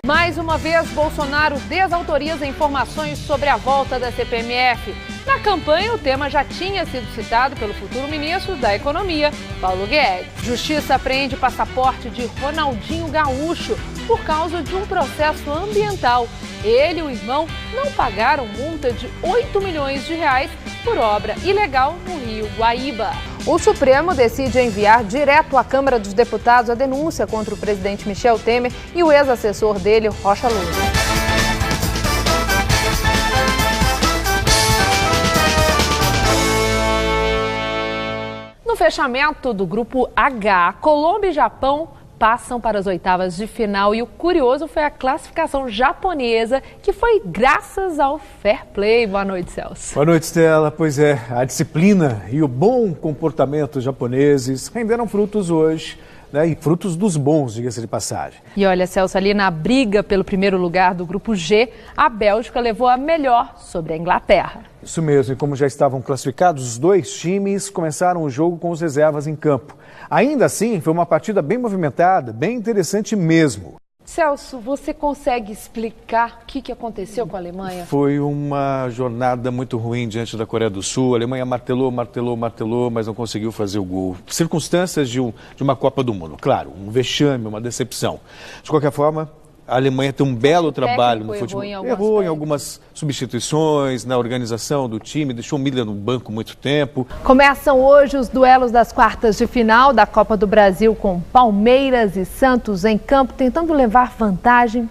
Mais uma vez, Bolsonaro desautoriza informações sobre a volta da CPMF. Na campanha, o tema já tinha sido citado pelo futuro ministro da Economia, Paulo Guedes. Justiça apreende passaporte de Ronaldinho Gaúcho por causa de um processo ambiental. Ele e o irmão não pagaram multa de R$8 milhões por obra ilegal no Rio Guaíba. O Supremo decide enviar direto à Câmara dos Deputados a denúncia contra o presidente Michel Temer e o ex-assessor dele, Rocha Lula. No fechamento do Grupo H, Colômbia e Japão passam para as oitavas de final e o curioso foi a classificação japonesa, que foi graças ao fair play. Boa noite, Celso. Boa noite, Stella. Pois é, a disciplina e o bom comportamento japoneses renderam frutos hoje, né? E frutos dos bons, diga-se de passagem. E olha, Celso, ali na briga pelo primeiro lugar do Grupo G, a Bélgica levou a melhor sobre a Inglaterra. Isso mesmo, e como já estavam classificados, os dois times começaram o jogo com os reservas em campo. Ainda assim, foi uma partida bem movimentada, bem interessante mesmo. Celso, você consegue explicar o que aconteceu com a Alemanha? Foi uma jornada muito ruim diante da Coreia do Sul. A Alemanha martelou, mas não conseguiu fazer o gol. Circunstâncias de uma Copa do Mundo. Claro, um vexame, uma decepção. De qualquer forma, a Alemanha tem um belo trabalho no futebol. Errou em algumas substituições, na organização do time, deixou o Miller no banco muito tempo. Começam hoje os duelos das quartas de final da Copa do Brasil, com Palmeiras e Santos em campo, tentando levar vantagem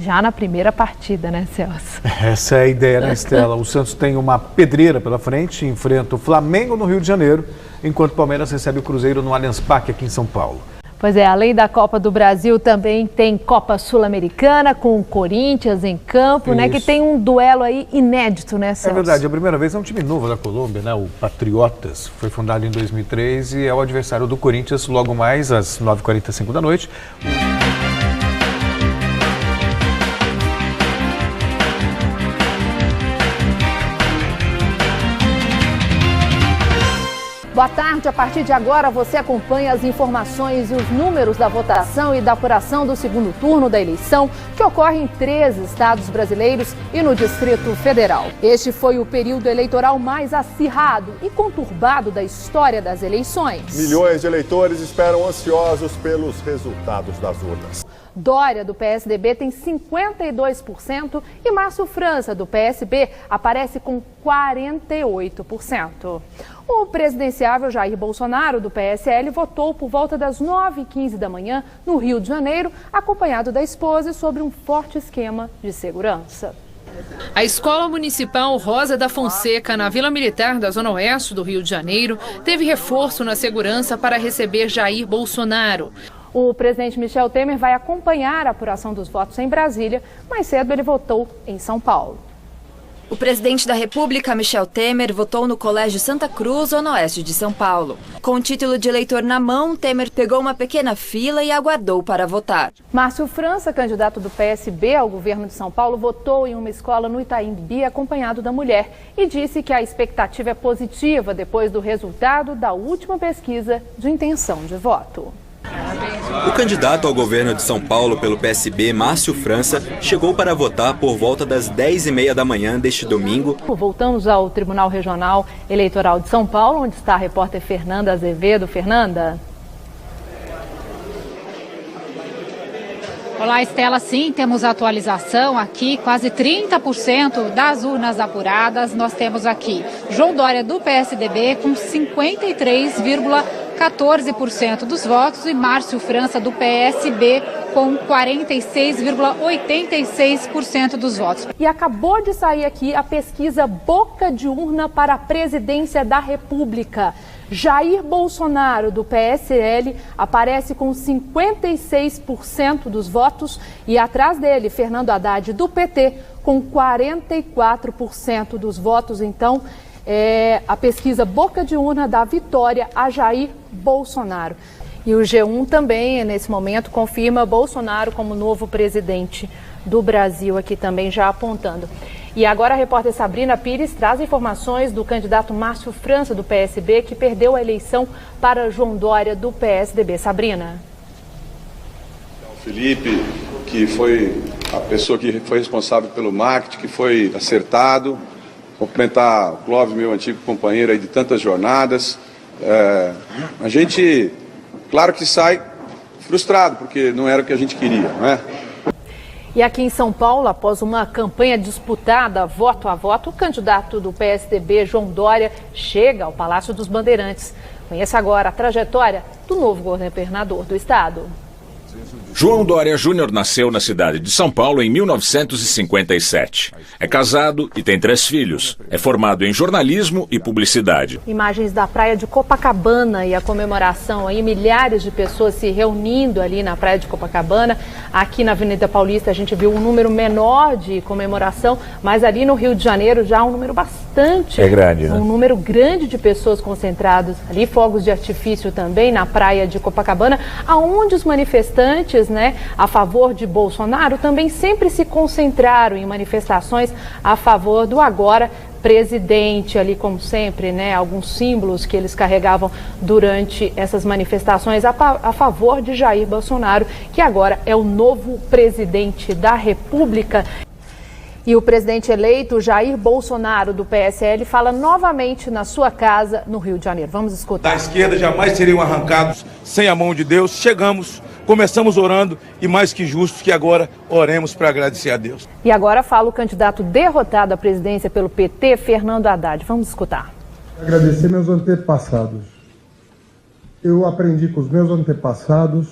já na primeira partida, né, Celso? Essa é a ideia, né, Stella? O Santos tem uma pedreira pela frente, enfrenta o Flamengo no Rio de Janeiro, enquanto o Palmeiras recebe o Cruzeiro no Allianz Parque aqui em São Paulo. Pois é, além da Copa do Brasil, também tem Copa Sul-Americana com o Corinthians em campo, né? Que tem um duelo aí inédito, né, Celso? É verdade, a primeira vez é um time novo da Colômbia, né? O Patriotas, foi fundado em 2003 e é o adversário do Corinthians logo mais às 9h45 da noite. Boa tarde, a partir de agora você acompanha as informações e os números da votação e da apuração do segundo turno da eleição, que ocorre em 13 estados brasileiros e no Distrito Federal. Este foi o período eleitoral mais acirrado e conturbado da história das eleições. Milhões de eleitores esperam ansiosos pelos resultados das urnas. Dória, do PSDB, tem 52% e Márcio França, do PSB, aparece com 48%. O presidenciável Jair Bolsonaro, do PSL, votou por volta das 9h15 da manhã no Rio de Janeiro, acompanhado da esposa e sobre um forte esquema de segurança. A Escola Municipal Rosa da Fonseca, na Vila Militar da Zona Oeste do Rio de Janeiro, teve reforço na segurança para receber Jair Bolsonaro. O presidente Michel Temer vai acompanhar a apuração dos votos em Brasília. Mais cedo ele votou em São Paulo. O presidente da República, Michel Temer, votou no Colégio Santa Cruz, Zona Oeste de São Paulo. Com o título de eleitor na mão, Temer pegou uma pequena fila e aguardou para votar. Márcio França, candidato do PSB ao governo de São Paulo, votou em uma escola no Itaim Bibi, acompanhado da mulher, e disse que a expectativa é positiva depois do resultado da última pesquisa de intenção de voto. O candidato ao governo de São Paulo pelo PSB, Márcio França, chegou para votar por volta das 10h30 da manhã deste domingo. Voltamos ao Tribunal Regional Eleitoral de São Paulo, onde está a repórter Fernanda Azevedo. Fernanda. Olá, Estela. Sim, temos atualização aqui, quase 30% das urnas apuradas. Nós temos aqui João Dória, do PSDB, com 53,14% dos votos e Márcio França, do PSB, com 46,86% dos votos. E acabou de sair aqui a pesquisa Boca de Urna para a Presidência da República. Jair Bolsonaro, do PSL, aparece com 56% dos votos e atrás dele, Fernando Haddad, do PT, com 44% dos votos. Então, a pesquisa Boca de Urna dá vitória a Jair Bolsonaro. E o G1 também, nesse momento, confirma Bolsonaro como novo presidente do Brasil, aqui também já apontando. E agora a repórter Sabrina Pires traz informações do candidato Márcio França, do PSB, que perdeu a eleição para João Dória, do PSDB. Sabrina. O Felipe, que foi a pessoa que foi responsável pelo marketing, que foi acertado. Cumprimentar o Clóvis, meu antigo companheiro aí de tantas jornadas. A gente, claro que sai frustrado, porque não era o que a gente queria, não é? E aqui em São Paulo, após uma campanha disputada voto a voto, o candidato do PSDB, João Dória, chega ao Palácio dos Bandeirantes. Conheça agora a trajetória do novo governador do estado. João Dória Júnior nasceu na cidade de São Paulo em 1957. É casado e tem 3 filhos. É formado em jornalismo e publicidade. Imagens da praia de Copacabana e a comemoração aí, milhares de pessoas se reunindo ali na praia de Copacabana. Aqui na Avenida Paulista a gente viu um número menor de comemoração, mas ali no Rio de Janeiro já um número bastante. É grande, né? Um número grande de pessoas concentradas ali, fogos de artifício também na praia de Copacabana, aonde os manifestantes, né, a favor de Bolsonaro também sempre se concentraram em manifestações a favor do agora presidente, ali como sempre, né, alguns símbolos que eles carregavam durante essas manifestações a favor de Jair Bolsonaro, que agora é o novo presidente da República. E o presidente eleito, Jair Bolsonaro, do PSL, fala novamente na sua casa, no Rio de Janeiro. Vamos escutar. Da esquerda jamais seriam arrancados sem a mão de Deus. Chegamos, começamos orando e mais que justo que agora oremos para agradecer a Deus. E agora fala o candidato derrotado à presidência pelo PT, Fernando Haddad. Vamos escutar. Agradecer meus antepassados. Eu aprendi com os meus antepassados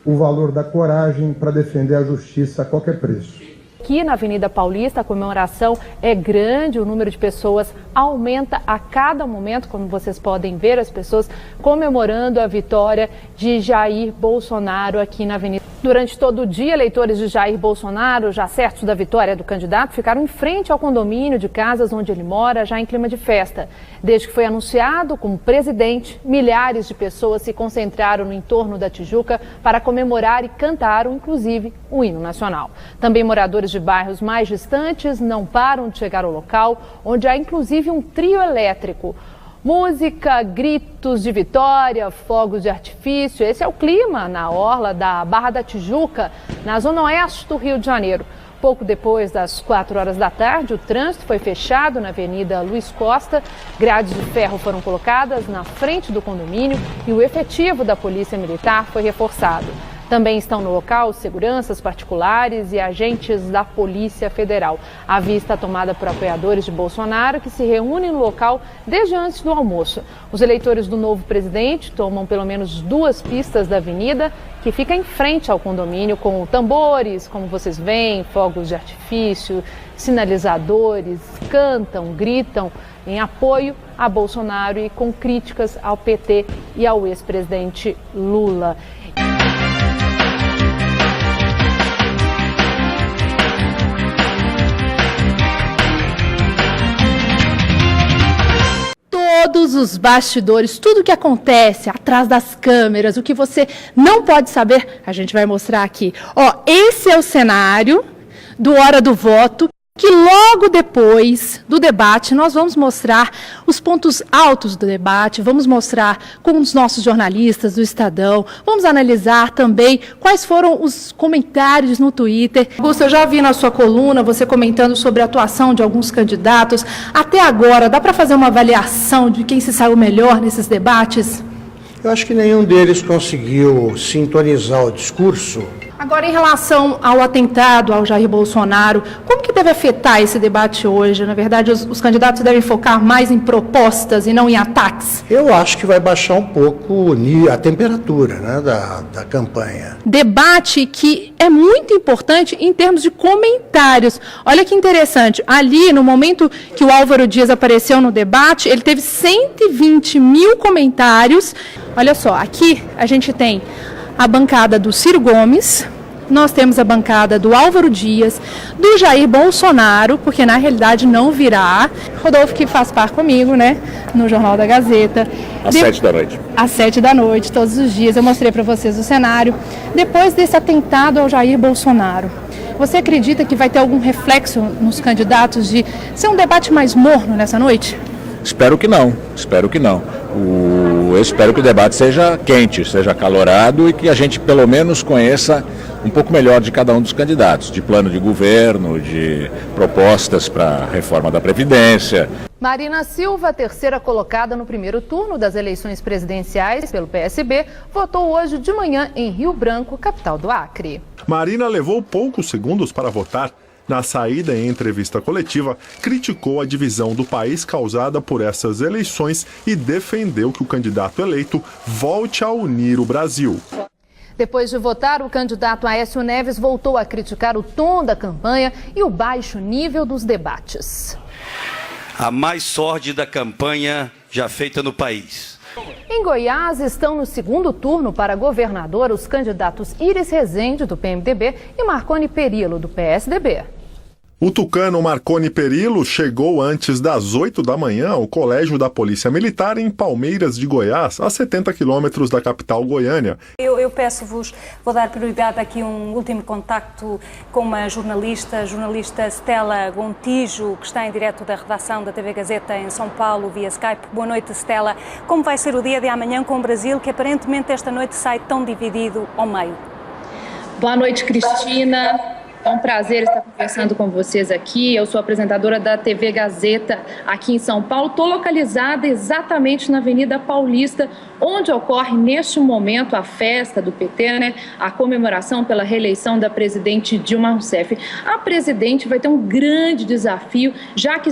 o valor da coragem para defender a justiça a qualquer preço. Aqui na Avenida Paulista, a comemoração é grande, o número de pessoas aumenta a cada momento, como vocês podem ver, as pessoas comemorando a vitória de Jair Bolsonaro aqui na Avenida. Durante todo o dia, eleitores de Jair Bolsonaro, já certos da vitória do candidato, ficaram em frente ao condomínio de casas onde ele mora, já em clima de festa. Desde que foi anunciado como presidente, milhares de pessoas se concentraram no entorno da Tijuca para comemorar e cantaram, inclusive, o hino nacional. Também moradores de bairros mais distantes não param de chegar ao local, onde há inclusive um trio elétrico. Música, gritos de vitória, fogos de artifício. Esse é o clima na orla da Barra da Tijuca, na zona oeste do Rio de Janeiro. Pouco depois das 4 horas da tarde, o trânsito foi fechado na Avenida Luiz Costa. Grades de ferro foram colocadas na frente do condomínio e o efetivo da Polícia Militar foi reforçado. Também estão no local seguranças particulares e agentes da Polícia Federal. A via está tomada por apoiadores de Bolsonaro que se reúnem no local desde antes do almoço. Os eleitores do novo presidente tomam pelo menos 2 pistas da avenida, que fica em frente ao condomínio, com tambores, como vocês veem, fogos de artifício, sinalizadores, cantam, gritam em apoio a Bolsonaro e com críticas ao PT e ao ex-presidente Lula. Todos os bastidores, tudo o que acontece atrás das câmeras, o que você não pode saber, a gente vai mostrar aqui. Ó, esse é o cenário do Hora do Voto, que logo depois do debate nós vamos mostrar os pontos altos do debate, vamos mostrar com os nossos jornalistas do Estadão, vamos analisar também quais foram os comentários no Twitter. Augusto, eu já vi na sua coluna você comentando sobre a atuação de alguns candidatos. Até agora, dá para fazer uma avaliação de quem se saiu melhor nesses debates? Eu acho que nenhum deles conseguiu sintonizar o discurso. Agora, em relação ao atentado ao Jair Bolsonaro, como que deve afetar esse debate hoje? Na verdade, os candidatos devem focar mais em propostas e não em ataques? Eu acho que vai baixar um pouco a temperatura, né, da campanha. Debate que é muito importante em termos de comentários. Olha que interessante, ali no momento que o Álvaro Dias apareceu no debate, ele teve 120 mil comentários. Olha só, aqui a gente tem a bancada do Ciro Gomes, nós temos a bancada do Álvaro Dias, do Jair Bolsonaro, porque na realidade não virá. Rodolfo, que faz par comigo, né, no Jornal da Gazeta. Às 7 da noite. Às 7 da noite, todos os dias. Eu mostrei para vocês o cenário. Depois desse atentado ao Jair Bolsonaro, você acredita que vai ter algum reflexo nos candidatos de ser um debate mais morno nessa noite? Espero que não, Eu espero que o debate seja quente, seja acalorado e que a gente pelo menos conheça um pouco melhor de cada um dos candidatos, de plano de governo, de propostas para a reforma da Previdência. Marina Silva, terceira colocada no primeiro turno das eleições presidenciais pelo PSB, votou hoje de manhã em Rio Branco, capital do Acre. Marina levou poucos segundos para votar. Na saída em entrevista coletiva, criticou a divisão do país causada por essas eleições e defendeu que o candidato eleito volte a unir o Brasil. Depois de votar, o candidato Aécio Neves voltou a criticar o tom da campanha e o baixo nível dos debates. A mais sórdida campanha já feita no país. Em Goiás, estão no segundo turno para governador os candidatos Iris Rezende, do PMDB, e Marconi Perillo, do PSDB. O tucano Marconi Perillo chegou antes das 8 da manhã ao Colégio da Polícia Militar em Palmeiras de Goiás, a 70 quilômetros da capital Goiânia. Eu peço-vos, vou dar prioridade aqui um último contacto com uma jornalista Stella Gontijo, que está em direto da redação da TV Gazeta em São Paulo, via Skype. Boa noite, Stella. Como vai ser o dia de amanhã com o Brasil, que aparentemente esta noite sai tão dividido ao meio? Boa noite, Cristina. É um prazer estar conversando com vocês aqui. Eu sou apresentadora da TV Gazeta aqui em São Paulo. Estou localizada exatamente na Avenida Paulista, onde ocorre neste momento a festa do PT, né? A comemoração pela reeleição da presidente Dilma Rousseff. A presidente vai ter um grande desafio, já que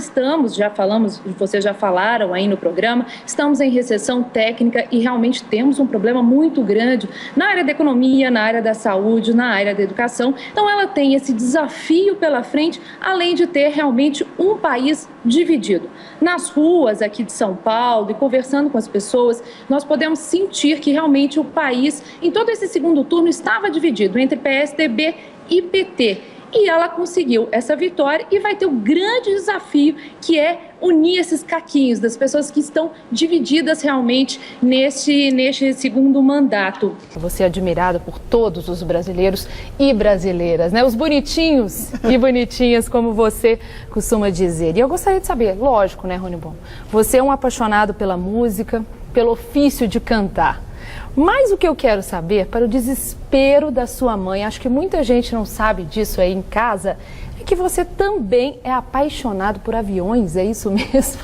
já falamos, vocês já falaram aí no programa, estamos em recessão técnica e realmente temos um problema muito grande na área da economia, na área da saúde, na área da educação. Então ela tem esse desafio pela frente, além de ter realmente um país dividido. Nas ruas aqui de São Paulo e conversando com as pessoas, nós podemos sentir que realmente o país, em todo esse segundo turno, estava dividido entre PSDB e PT. E ela conseguiu essa vitória e vai ter o grande desafio, que é unir esses caquinhos das pessoas que estão divididas realmente neste segundo mandato. Você é admirada por todos os brasileiros e brasileiras, né? Os bonitinhos e bonitinhas, como você costuma dizer. E eu gostaria de saber, lógico, né, Rony Bon? Você é um apaixonado pela música, pelo ofício de cantar. Mas o que eu quero saber, para o desespero da sua mãe, acho que muita gente não sabe disso aí em casa, é que você também é apaixonado por aviões, é isso mesmo?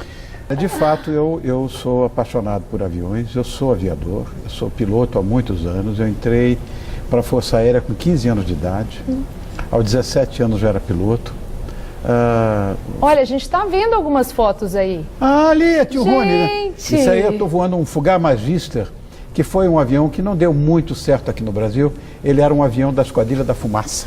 De fato, eu sou apaixonado por aviões, eu sou aviador, eu sou piloto há muitos anos, eu entrei para a Força Aérea com 15 anos de idade, aos 17 anos já era piloto. Olha, a gente está vendo algumas fotos aí. Ah, ali é tio Rony, né? Gente! Isso aí eu estou voando um Fugaz Magister, que foi um avião que não deu muito certo aqui no Brasil. Ele era um avião da Esquadrilha da Fumaça.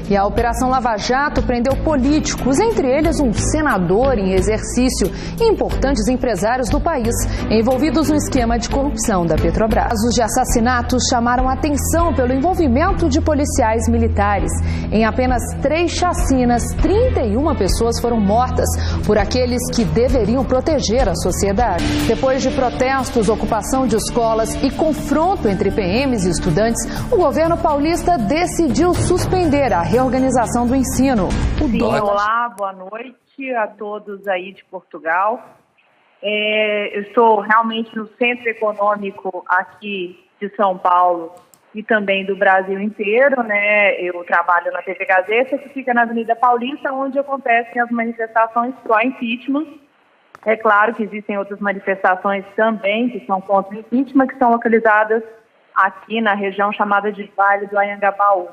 E a Operação Lava Jato prendeu políticos, entre eles um senador em exercício e importantes empresários do país, envolvidos no esquema de corrupção da Petrobras. Casos de assassinatos chamaram a atenção pelo envolvimento de policiais militares. Em apenas 3 chacinas, 31 pessoas foram mortas por aqueles que deveriam proteger a sociedade. Depois de protestos, ocupação de escolas e confronto entre PMs e estudantes, o governo paulista decidiu suspender a reorganização do ensino. Sim, olá, boa noite a todos aí de Portugal. Eu estou realmente no centro econômico aqui de São Paulo e também do Brasil inteiro, né? Eu trabalho na TV Gazeta, que fica na Avenida Paulista, onde acontecem as manifestações pró-impeachment. É claro que existem outras manifestações também que são contra o impeachment, que são localizadas aqui na região chamada de Vale do Anhangabaú.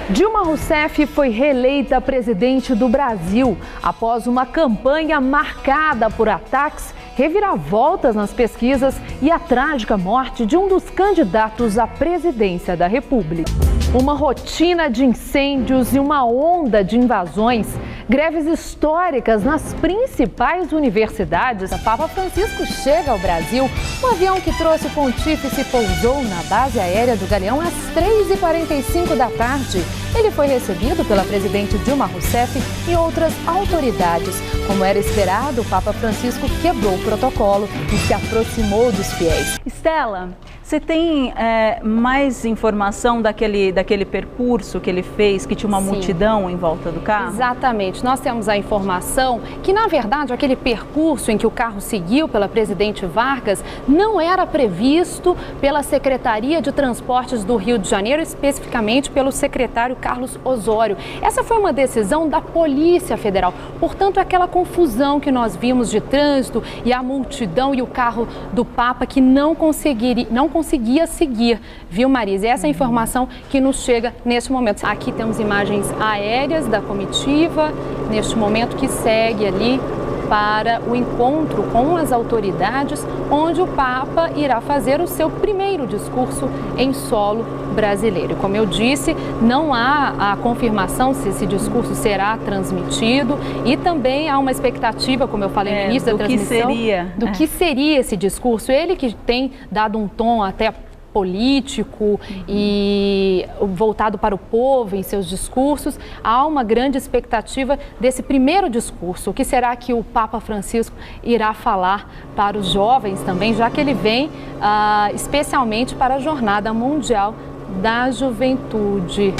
Dilma Rousseff foi reeleita presidente do Brasil após uma campanha marcada por ataques, reviravoltas nas pesquisas e a trágica morte de um dos candidatos à presidência da República. Uma rotina de incêndios e uma onda de invasões, greves históricas nas principais universidades. O Papa Francisco chega ao Brasil. Um avião que trouxe o pontífice pousou na base aérea do Galeão às 3h45 da tarde. Ele foi recebido pela presidente Dilma Rousseff e outras autoridades. Como era esperado, o Papa Francisco quebrou o protocolo e se aproximou dos fiéis. Stella, Você tem mais informação daquele percurso que ele fez, que tinha uma multidão em volta do carro? Exatamente. Nós temos a informação que, na verdade, aquele percurso em que o carro seguiu pela Presidente Vargas não era previsto pela Secretaria de Transportes do Rio de Janeiro, especificamente pelo secretário Carlos Osório. Essa foi uma decisão da Polícia Federal. Portanto, aquela confusão que nós vimos de trânsito e a multidão e o carro do Papa que não conseguia seguir, viu, Marisa? Essa é a informação que nos chega neste momento. Aqui temos imagens aéreas da comitiva, neste momento que segue ali para o encontro com as autoridades, onde o Papa irá fazer o seu primeiro discurso em solo brasileiro. E como eu disse, não há a confirmação se esse discurso será transmitido e também há uma expectativa, como eu falei no início da transmissão, do que seria esse discurso. Ele que tem dado um tom até político e voltado para o povo em seus discursos, há uma grande expectativa desse primeiro discurso. O que será que o Papa Francisco irá falar para os jovens também, já que ele vem especialmente para a Jornada Mundial da Juventude.